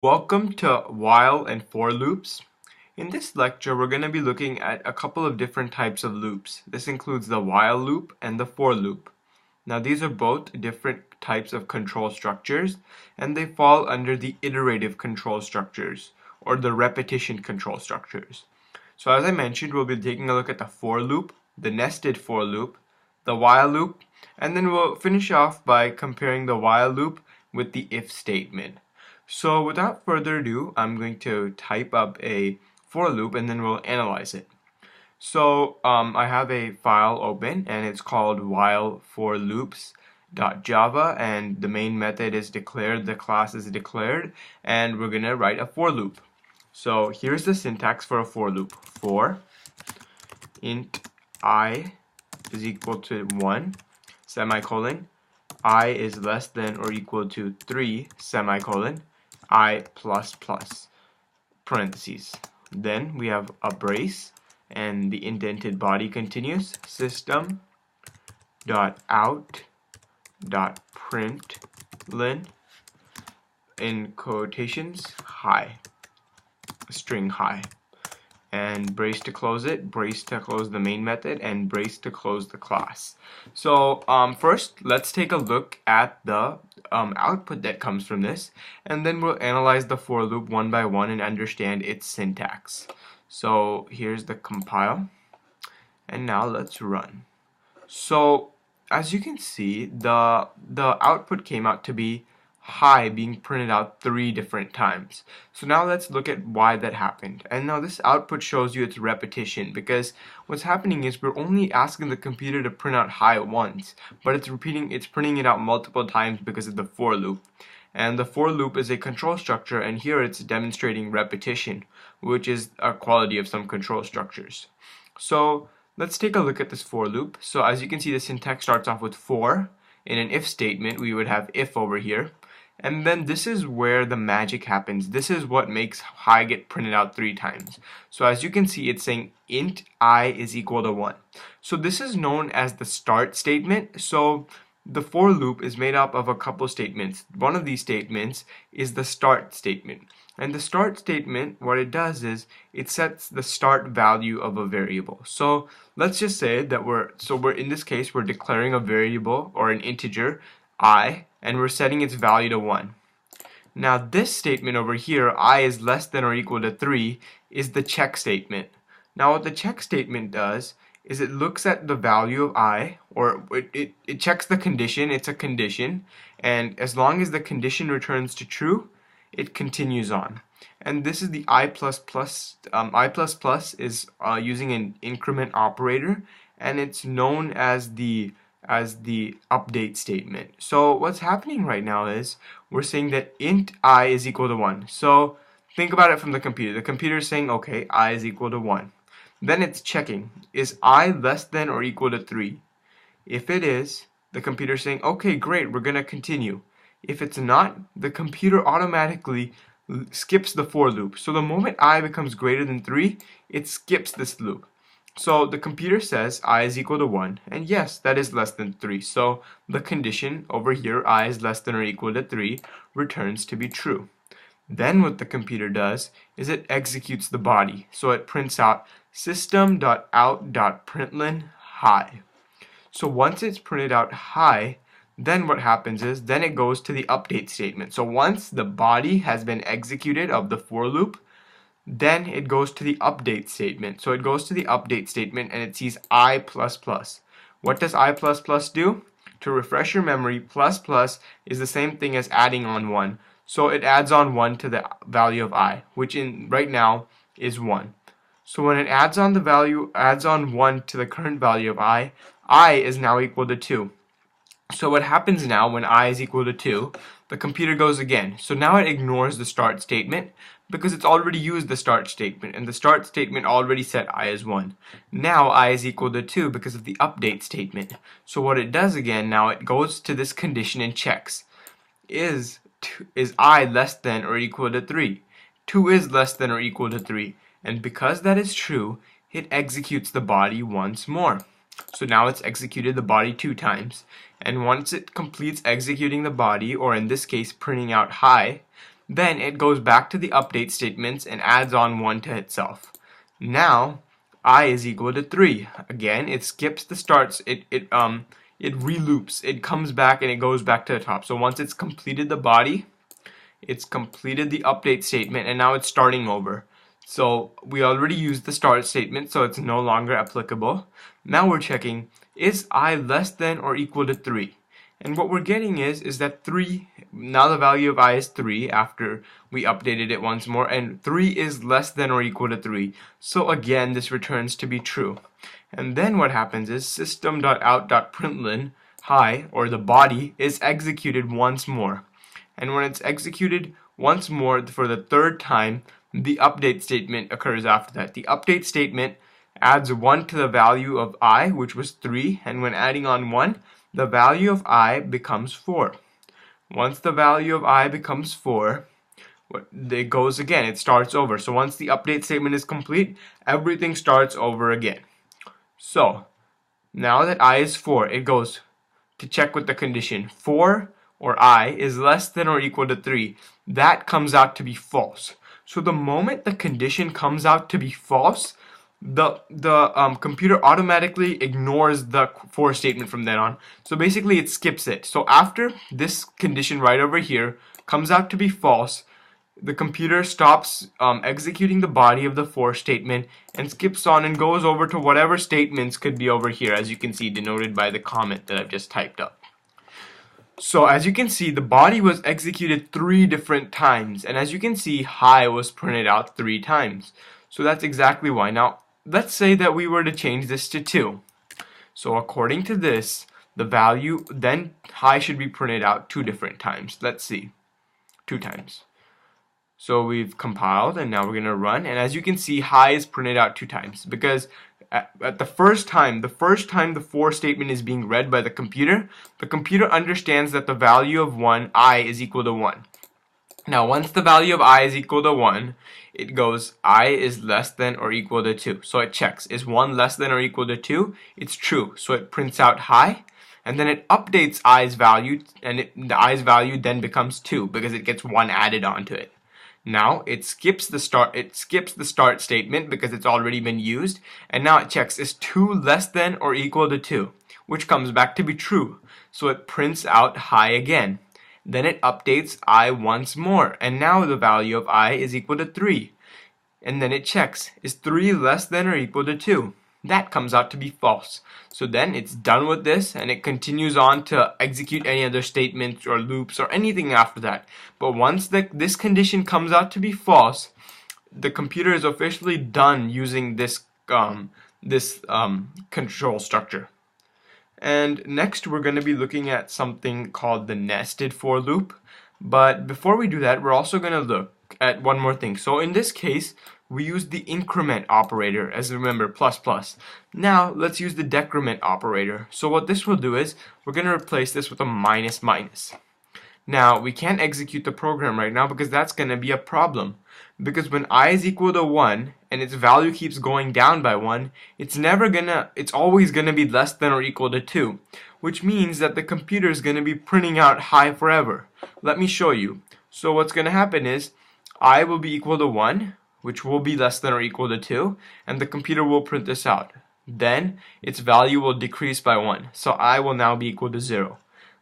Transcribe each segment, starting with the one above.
Welcome to while and for loops. In this lecture, we're going to be looking at a couple of different types of loops. This includes the while loop and the for loop. Now, these are both different types of control structures, and they fall under the iterative control structures, or the repetition control structures. So as I mentioned, we'll be taking a look at the for loop, the nested for loop, the while loop, and then we'll finish off by comparing the while loop with the if statement. So without further ado, I'm going to type up a for loop and then we'll analyze it. So I have a file open and it's called whileforloops.java, and the main method is declared, the class is declared, and we're gonna write a for loop. So here's the syntax for a for loop. For int I is equal to 1, semicolon, I is less than or equal to 3, semicolon, I plus plus, parentheses. Then we have a brace, and the indented body continues, system dot out dot println, in quotations, hi, string hi, and brace to close it, brace to close the main method, and brace to close the class. So first, let's take a look at the output that comes from this, and then we'll analyze the for loop one by one and understand its syntax. So here's the compile, and now let's run. So as you can see, the output came out to be hi being printed out 3 different times. So now let's look at why that happened. And now this output shows you its repetition, because what's happening is we're only asking the computer to print out hi once, but it's printing it out multiple times because of the for loop. And the for loop is a control structure, and here it's demonstrating repetition, which is a quality of some control structures. So let's take a look at this for loop. So as you can see, the syntax starts off with for. In an if statement, we would have if over here. And then this is where the magic happens. This is what makes hi get printed out 3 times. So as you can see, it's saying int I is equal to 1. So this is known as the start statement. So the for loop is made up of a couple statements. One of these statements is the start statement. And the start statement, what it does is it sets the start value of a variable. So let's just say that we're in this case, we're declaring a variable or an integer I, and we're setting its value to 1. Now this statement over here, I is less than or equal to 3, is the check statement. Now what the check statement does is it looks at the value of I, or it checks the condition. It's a condition, and as long as the condition returns to true, it continues on. And this is the I++. I++ is using an increment operator, and it's known as the update statement. So what's happening right now is we're saying that int I is equal to 1. So think about it from the computer. The computer is saying, okay, I is equal to 1. Then it's checking, is I less than or equal to 3? If it is, the computer is saying, okay, great, we're going to continue. If it's not, the computer automatically skips the for loop. So the moment I becomes greater than 3, it skips this loop. So the computer says I is equal to 1, and yes, that is less than 3. So the condition over here, I is less than or equal to 3, returns to be true. Then what the computer does is it executes the body. So it prints out system.out.println hi. So once it's printed out hi, then what happens is then it goes to the update statement. So once the body has been executed of the for loop, then it goes to the update statement. So it goes to the update statement and it sees I++. What does I++ do? To refresh your memory, plus plus is the same thing as adding on 1. So it adds on 1 to the value of I, which right now is 1. So when it adds on 1 to the current value of I is now equal to 2. So what happens now when I is equal to 2, the computer goes again. So now it ignores the start statement because it's already used the start statement, and the start statement already set I as 1. Now I is equal to 2 because of the update statement. So what it does again, now it goes to this condition and checks. Is I less than or equal to 3? 2 is less than or equal to 3. And because that is true, it executes the body once more. So now it's executed the body 2 times. And once it completes executing the body, or in this case printing out hi, Then it goes back to the update statements and adds on 1 to itself. Now I is equal to 3. Again, it skips the starts, it reloops, it comes back and it goes back to the top. So once it's completed the body, it's completed the update statement, and now it's starting over. So we already used the start statement, so it's no longer applicable. Now we're checking, is I less than or equal to 3? And what we're getting is that 3, now the value of I is 3 after we updated it once more, and 3 is less than or equal to 3. So again, this returns to be true. And then what happens is system.out.println hi, or the body, is executed once more. And when it's executed once more for the third time, the update statement occurs after that. The update statement adds 1 to the value of I, which was 3, and when adding on 1, the value of I becomes 4. Once the value of I becomes 4, it goes again, it starts over. So once the update statement is complete, everything starts over again. So now that I is 4, it goes to check with the condition 4 or I is less than or equal to 3. That comes out to be false. So the moment the condition comes out to be false, the computer automatically ignores the for statement from then on. So basically it skips it. So after this condition right over here comes out to be false, the computer stops executing the body of the for statement and skips on and goes over to whatever statements could be over here, as you can see denoted by the comment that I've just typed up. So as you can see, the body was executed 3 different times, and as you can see, hi was printed out 3 times. So that's exactly why. Now let's say that we were to change this to 2. So according to this, the value, then hi should be printed out 2 different times. Let's see, 2 times. So we've compiled and now we're going to run, and as you can see, hi is printed out 2 times because at the first time the for statement is being read by the computer understands that the value of I is equal to 1. Now once the value of I is equal to 1, it goes I is less than or equal to 2. So it checks, is 1 less than or equal to 2? It's true. So it prints out hi, and then it updates I's value, and the I's value then becomes 2 because it gets 1 added onto it. Now it skips the start statement because it's already been used, and now it checks, is 2 less than or equal to 2, which comes back to be true. So it prints out hi again. Then it updates I once more, and now the value of I is equal to 3. And then it checks, is 3 less than or equal to 2? That comes out to be false. So then it's done with this, and it continues on to execute any other statements or loops or anything after that. But once this condition comes out to be false, the computer is officially done using this control structure. And next we're going to be looking at something called the nested for loop. But before we do that, we're also going to look at one more thing. So in this case, we use the increment operator, as remember, plus. Now let's use the decrement operator. So what this will do is we're going to replace this with a minus. Now we can't execute the program right now because that's going to be a problem. Because when I is equal to 1 and its value keeps going down by 1, it's always going to be less than or equal to 2, which means that the computer is going to be printing out hi forever. Let me show you. So what's going to happen is I will be equal to 1, which will be less than or equal to 2, and the computer will print this out. Then its value will decrease by 1, so I will now be equal to 0.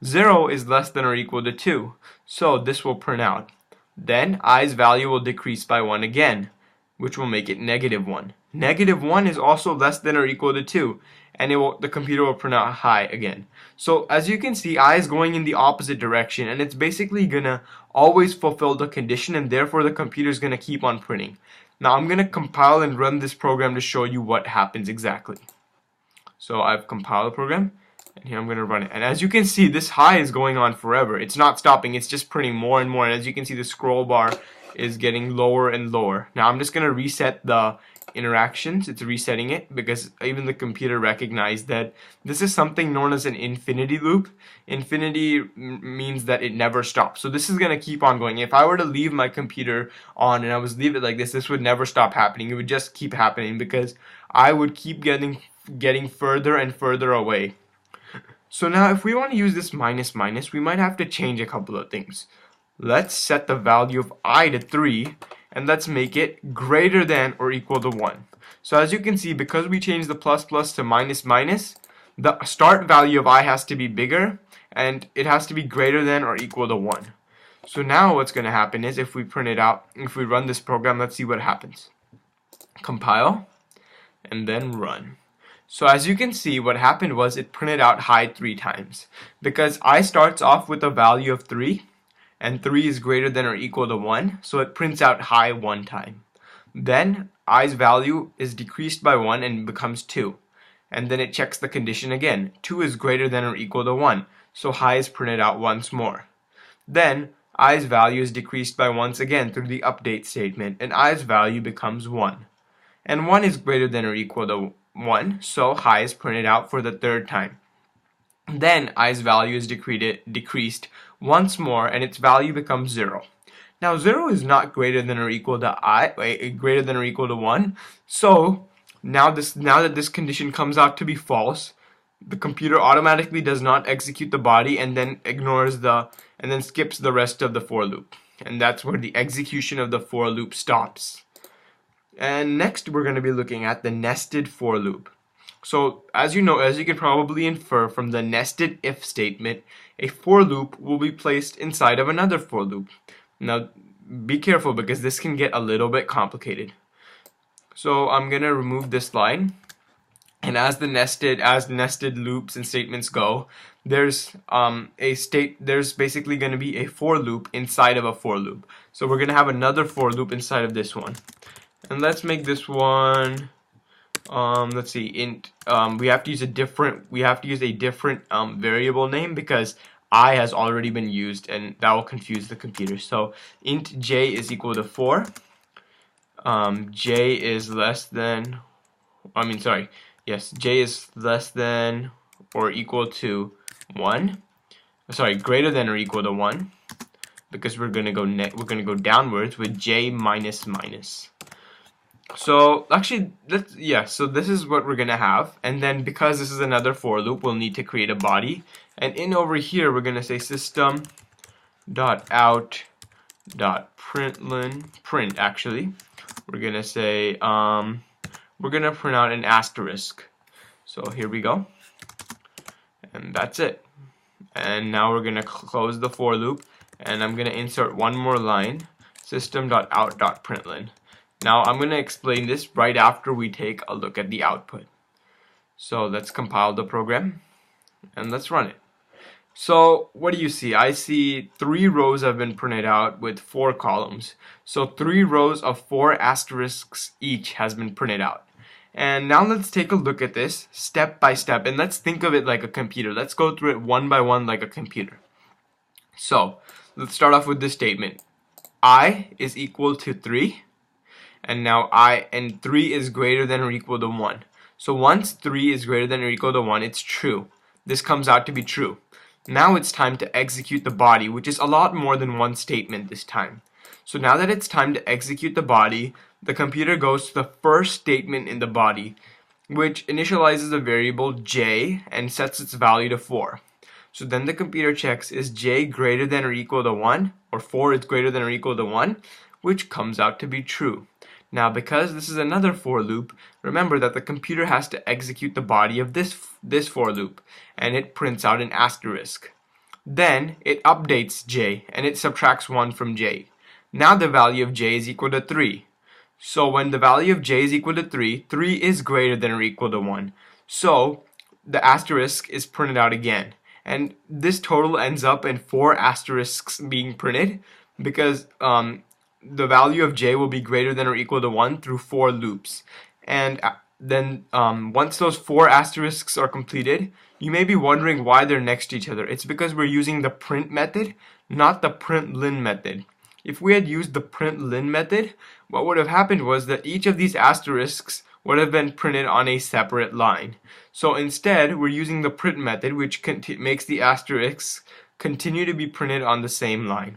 0 is less than or equal to 2, so this will print out. Then I's value will decrease by 1 again, which will make it -1. -1 is also less than or equal to 2, and the computer will print out hi again. So as you can see, I is going in the opposite direction, and it's basically gonna always fulfill the condition, and therefore the computer is gonna keep on printing. Now I'm gonna compile and run this program to show you what happens exactly. So I've compiled the program, and here I'm going to run it. And as you can see, this hi is going on forever. It's not stopping. It's just printing more and more. And as you can see, the scroll bar is getting lower and lower. Now I'm just going to reset the interactions. It's resetting it because even the computer recognized that this is something known as an infinity loop. Infinity means that it never stops. So this is going to keep on going. If I were to leave my computer on and I was leave it like this would never stop happening. It would just keep happening because I would keep getting further and further away. So now if we want to use this minus, we might have to change a couple of things. let's set the value of I to 3, and let's make it greater than or equal to 1. So as you can see, because we changed the plus plus to minus minus, the start value of I has to be bigger, and it has to be greater than or equal to 1. So now what's going to happen is if we print it out, if we run this program, let's see what happens. Compile, and then run. So as you can see, what happened was it printed out high 3 times. Because I starts off with a value of 3, and 3 is greater than or equal to 1, so it prints out high 1 time. Then I's value is decreased by 1 and becomes 2. And then it checks the condition again. 2 is greater than or equal to 1, so high is printed out once more. Then I's value is decreased by once again through the update statement, and I's value becomes 1. And 1 is greater than or equal to 1, so high is printed out for the 3rd time. Then I's value is decreased once more, and its value becomes 0. Now 0 is not greater than or equal to greater than or equal to 1. So now that this condition comes out to be false, the computer automatically does not execute the body and then skips the rest of the for loop. And that's where the execution of the for loop stops. And next we're going to be looking at the nested for loop. So as you can probably infer from the nested if statement, a for loop will be placed inside of another for loop. Now be careful because this can get a little bit complicated. So I'm going to remove this line, and as nested loops and statements go, there's basically going to be a for loop inside of a for loop. So we're going to have another for loop inside of this one. And let's make this one let's see, int. We have to use a different variable name because I has already been used, and that will confuse the computer. So int j is equal to 4. J is less than. J is less than or equal to 1. Sorry, greater than or equal to 1, because we're gonna go downwards with j minus minus. So actually, so this is what we're gonna have, and then because this is another for loop, we'll need to create a body, and in over here we're gonna say system dot out dot print. Actually, we're gonna say we're gonna print out an asterisk. So here we go, and that's it. And now we're gonna close the for loop, and I'm gonna insert one more line, system dot out dot println. Now I'm going to explain this right after we take a look at the output. So let's compile the program and let's run it. So what do you see? I see 3 rows have been printed out with 4 columns. So 3 rows of 4 asterisks each has been printed out. And now let's take a look at this step by step, and let's think of it like a computer. Let's go through it one by one like a computer. So let's start off with this statement. I is equal to 3. And now 3 is greater than or equal to 1. So once 3 is greater than or equal to 1, it's true. This comes out to be true. Now it's time to execute the body, which is a lot more than one statement this time. So now that it's time to execute the body, the computer goes to the first statement in the body, which initializes a variable j and sets its value to 4. So then the computer checks, is j greater than or equal to 1, or 4 is greater than or equal to 1, which comes out to be true. Now because this is another for loop, remember that the computer has to execute the body of this for loop, and it prints out an asterisk. Then it updates j and it subtracts 1 from j. Now the value of j is equal to 3. So when the value of j is equal to 3, 3 is greater than or equal to 1. So the asterisk is printed out again. And this total ends up in 4 asterisks being printed because the value of j will be greater than or equal to 1 through 4 loops. And then once those 4 asterisks are completed, you may be wondering why they're next to each other. It's because we're using the print method, not the println method. If we had used the println method, what would have happened was that each of these asterisks would have been printed on a separate line. So instead, we're using the print method, which makes the asterisks continue to be printed on the same line.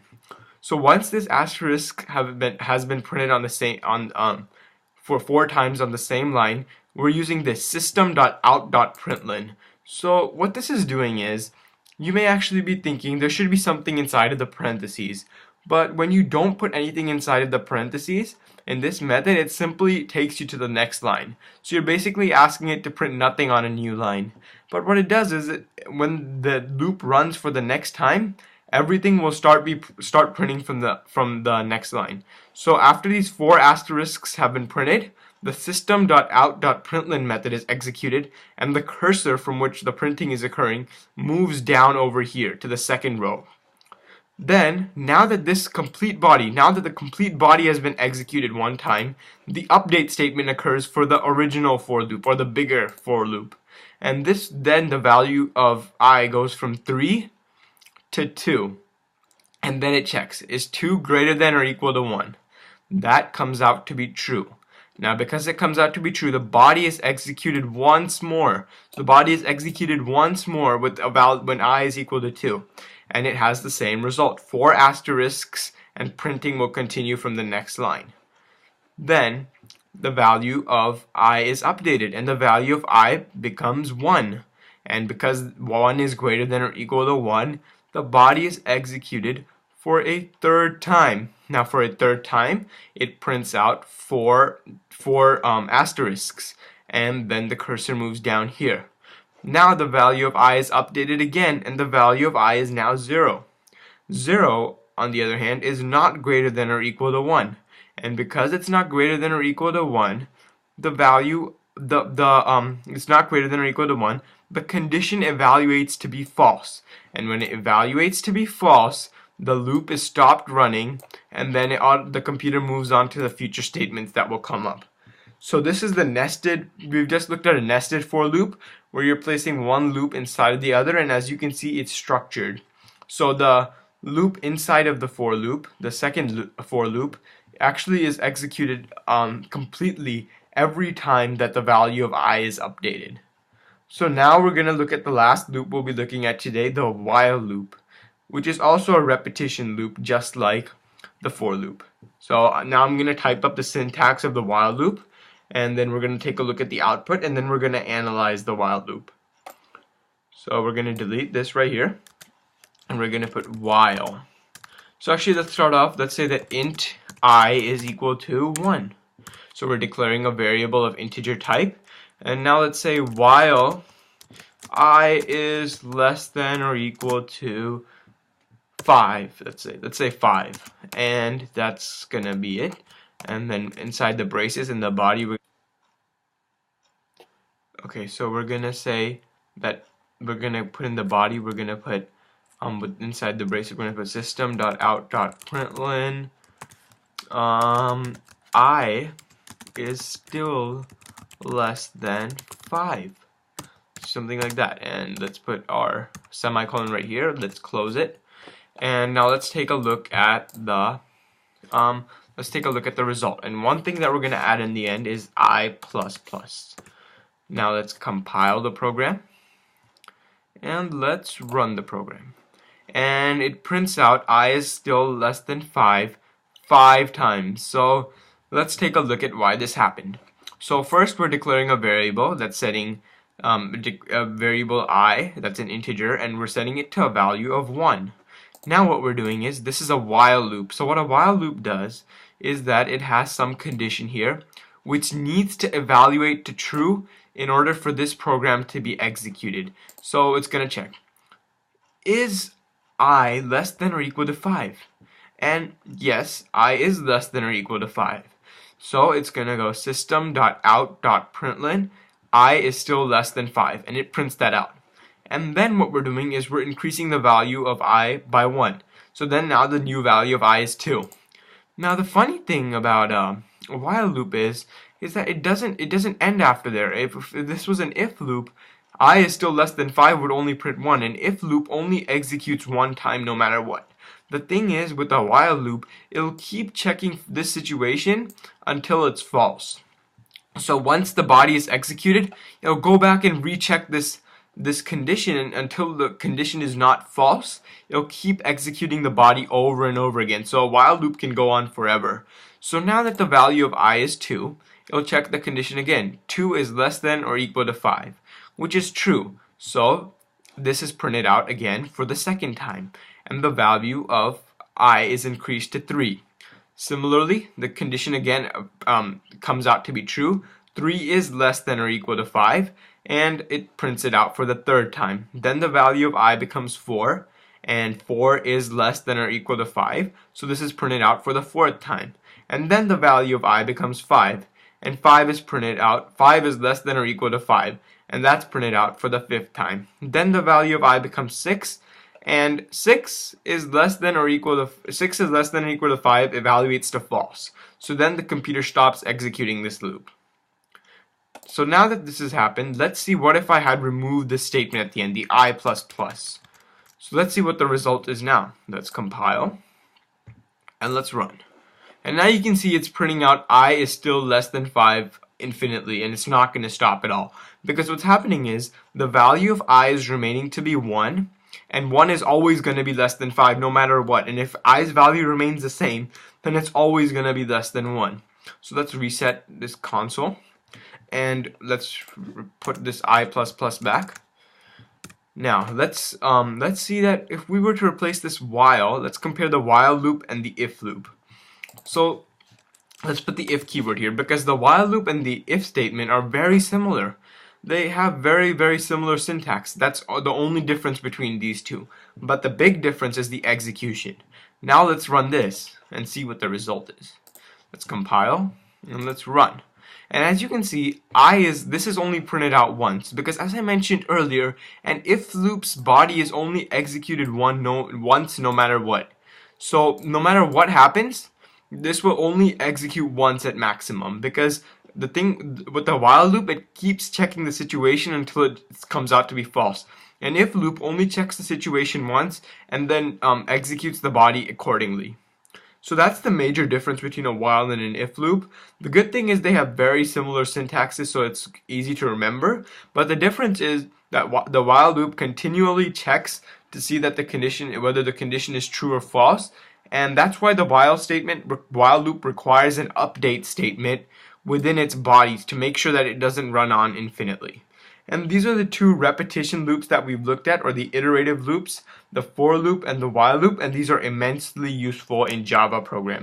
So once this asterisk has been printed on the same for 4 times on the same line, we're using this system.out.println. So what this is doing is, you may actually be thinking there should be something inside of the parentheses. But when you don't put anything inside of the parentheses, in this method, it simply takes you to the next line. So you're basically asking it to print nothing on a new line. But what it does is, when the loop runs for the next time, everything will start printing from the next line. So after these 4 asterisks have been printed, the system.out.println method is executed, and the cursor from which the printing is occurring moves down over here to the second row. Then, now that the complete body has been executed one time, the update statement occurs for the original for loop, or the bigger for loop. And then the value of I goes from 3 to 2. And then it checks, is 2 greater than or equal to 1? That comes out to be true. Now, because it comes out to be true, the body is executed once more. So the body is executed once more with when I is equal to 2. And it has the same result, 4 asterisks, and printing will continue from the next line. Then the value of I is updated, and the value of I becomes 1. And because 1 is greater than or equal to 1, the body is executed for a third time. Now, for a third time, it prints out four asterisks, and then the cursor moves down here. Now the value of I is updated again, and the value of I is now 0. 0, on the other hand, is not greater than or equal to 1. And because it's not greater than or equal to 1, the value, it's not greater than or equal to 1, the condition evaluates to be false. And when it evaluates to be false, the loop is stopped running, and then the computer moves on to the future statements that will come up. So this is the nested, we've just looked at a nested for loop where you're placing one loop inside of the other, and as you can see, it's structured. So the loop inside of the for loop, the second for loop, actually is executed completely every time that the value of I is updated. So now we're going to look at the last loop we'll be looking at today, the while loop, which is also a repetition loop just like the for loop. So now I'm going to type up the syntax of the while loop, and then we're going to take a look at the output, and then we're going to analyze the while loop. So we're going to delete this right here, and we're going to put while. So actually, let's start off. Let's say that int I is equal to 1. So we're declaring a variable of integer type. And now let's say while I is less than or equal to 5. Let's say 5. And that's going to be it. And then inside the braces in the body, okay, so we're gonna say that we're gonna put in the body, we're gonna put inside the brace, we're gonna put system.out.println I is still less than 5, something like that. And let's put our semicolon right here. Let's close it. And now let's take a look at the result. And one thing that we're going to add in the end is I++. Now let's compile the program, and let's run the program. And it prints out I is still less than 5 times. So let's take a look at why this happened. So first, we're declaring a variable that's setting a variable I, that's an integer, and we're setting it to a value of 1. Now what we're doing is, this is a while loop. So what a while loop does is that it has some condition here which needs to evaluate to true in order for this program to be executed. So it's going to check, is I less than or equal to 5? And yes, I is less than or equal to 5. So it's going to go system.out.println I is still less than 5, and it prints that out. And then what we're doing is we're increasing the value of I by 1. So then now the new value of I is 2. Now the funny thing about a while loop is that it doesn't end after there. If this was an if loop, I is still less than 5 would only print 1. An if loop only executes one time no matter what. The thing is, with a while loop, it'll keep checking this situation until it's false. So once the body is executed, it'll go back and recheck this condition, and until the condition is not false, it'll keep executing the body over and over again. So a while loop can go on forever. So now that the value of I is 2, it'll check the condition again. 2 is less than or equal to 5, which is true. So this is printed out again for the second time, and the value of I is increased to 3. Similarly, the condition again comes out to be true. 3 is less than or equal to 5, and it prints it out for the third time. Then the value of I becomes 4, and 4 is less than or equal to 5, so this is printed out for the fourth time. And then the value of I becomes 5, and 5 is printed out. 5 is less than or equal to 5, and that's printed out for the fifth time. Then the value of I becomes 6, and 6 is less than or equal to 5 evaluates to false. So then the computer stops executing this loop. So now that this has happened, let's see what if I had removed this statement at the end, the I++. So let's see what the result is now. Let's compile and let's run. And now you can see it's printing out I is still less than 5 infinitely, and it's not going to stop at all. Because what's happening is the value of I is remaining to be 1, and 1 is always going to be less than 5 no matter what. And if I's value remains the same, then it's always going to be less than 1. So let's reset this console, and let's put this I++ back. Now let's see that if we were to replace this while, let's compare the while loop and the if loop. So let's put the if keyword here, because the while loop and the if statement are very similar. They have very similar syntax. That's the only difference between these two. But the big difference is the execution. Now let's run this and see what the result is. Let's compile and let's run. And as you can see, this is only printed out once, because as I mentioned earlier, an if loop's body is only executed once no matter what. So no matter what happens, this will only execute once at maximum, because the thing with the while loop, it keeps checking the situation until it comes out to be false. An if loop only checks the situation once and then executes the body accordingly. So that's the major difference between a while and an if loop. The good thing is they have very similar syntaxes, so it's easy to remember. But the difference is that the while loop continually checks to see that whether the condition is true or false. And that's why the while loop requires an update statement within its bodies to make sure that it doesn't run on infinitely. And these are the two repetition loops that we've looked at, or the iterative loops, the for loop and the while loop, and these are immensely useful in Java programming.